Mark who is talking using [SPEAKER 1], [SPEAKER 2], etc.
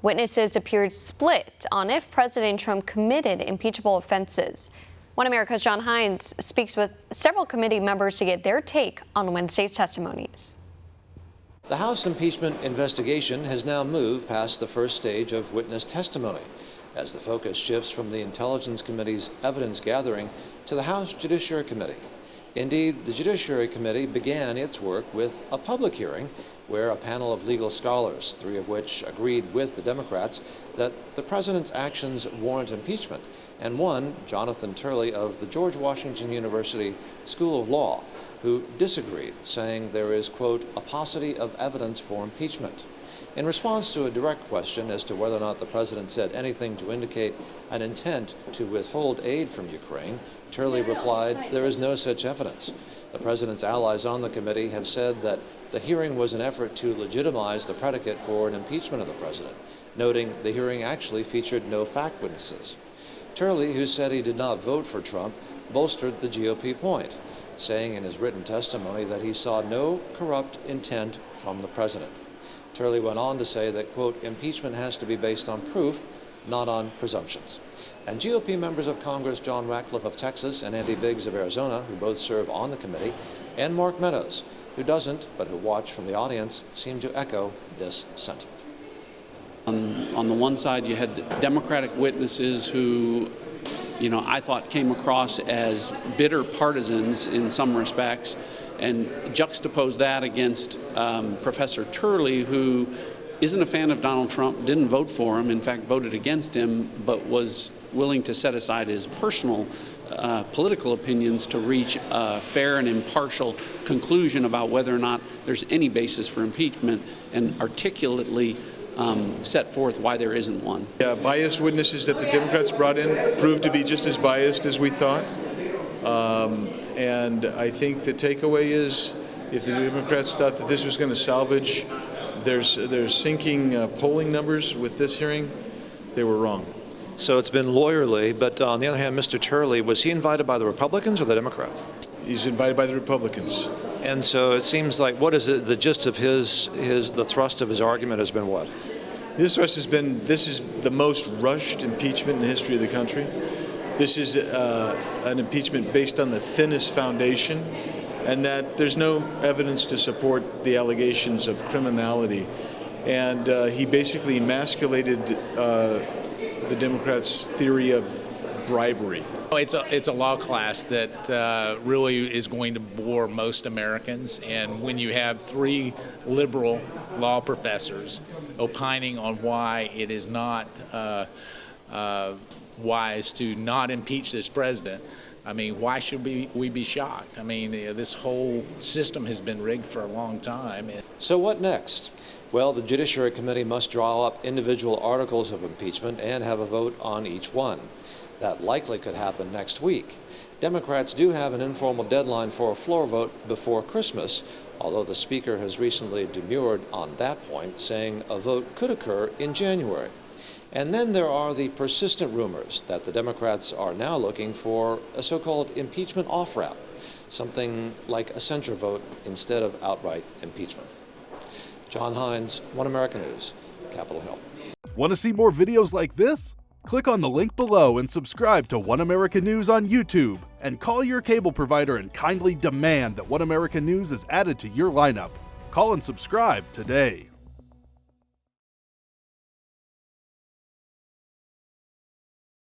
[SPEAKER 1] Witnesses appeared split on if President Trump committed impeachable offenses. One America's John Hines speaks with several committee members to get their take on Wednesday's testimonies.
[SPEAKER 2] The House impeachment investigation has now moved past the first stage of witness testimony, as the focus shifts from the Intelligence Committee's evidence gathering to the House Judiciary Committee. Indeed, the Judiciary Committee began its work with a public hearing where a panel of legal scholars, three of which agreed with the Democrats that the president's actions warrant impeachment, and one, Jonathan Turley of the George Washington University School of Law, who disagreed, saying there is, quote, a paucity of evidence for impeachment. In response to a direct question as to whether or not the president said anything to indicate an intent to withhold aid from Ukraine, Turley replied, there is no such evidence. The president's allies on the committee have said that the hearing was an effort to legitimize the predicate for an impeachment of the president, noting the hearing actually featured no fact witnesses. Turley, who said he did not vote for Trump, bolstered the GOP point, saying in his written testimony that he saw no corrupt intent from the president. Turley went on to say that, quote, impeachment has to be based on proof, not on presumptions. And GOP members of Congress John Ratcliffe of Texas and Andy Biggs of Arizona, who both serve on the committee, and Mark Meadows, who doesn't, but who watched from the audience, seem to echo this sentiment.
[SPEAKER 3] On the one side, you had Democratic witnesses who, I thought came across as bitter partisans in some respects, and juxtapose that against Professor Turley, who isn't a fan of Donald Trump, didn't vote for him, in fact voted against him, but was willing to set aside his personal political opinions to reach a fair and impartial conclusion about whether or not there's any basis for impeachment, and articulately set forth why there isn't one.
[SPEAKER 4] Biased witnesses that the Democrats brought in proved to be just as biased as we thought. And I think the takeaway is, if the Democrats thought that this was going to salvage their sinking polling numbers with this hearing, they were wrong.
[SPEAKER 2] So it's been lawyerly, but on the other hand, Mr. Turley, was he invited by the Republicans or the Democrats?
[SPEAKER 4] He's invited by the Republicans.
[SPEAKER 2] And so it seems like, what is it, the gist of the thrust of his argument has been what?
[SPEAKER 4] His thrust has been, this is the most rushed impeachment in the history of the country. This is an impeachment based on the thinnest foundation, and that there's no evidence to support the allegations of criminality. And he basically emasculated the Democrats' theory of bribery.
[SPEAKER 5] It's a law class that really is going to bore most Americans, and when you have three liberal law professors opining on why it is not wise to not impeach this president, I mean, why should we be shocked? I mean, this whole system has been rigged for a long time.
[SPEAKER 2] So what next? Well, the Judiciary Committee must draw up individual articles of impeachment and have a vote on each one. That likely could happen next week. Democrats do have an informal deadline for a floor vote before Christmas, although the Speaker has recently demurred on that point, saying a vote could occur in January. And then there are the persistent rumors that the Democrats are now looking for a so-called impeachment off-ramp, something like a censure vote instead of outright impeachment. John Hines, One America News, Capitol Hill.
[SPEAKER 6] Want to see more videos like this? Click on the link below and subscribe to One America News on YouTube, and call your cable provider and kindly demand that One America News is added to your lineup. Call and subscribe today.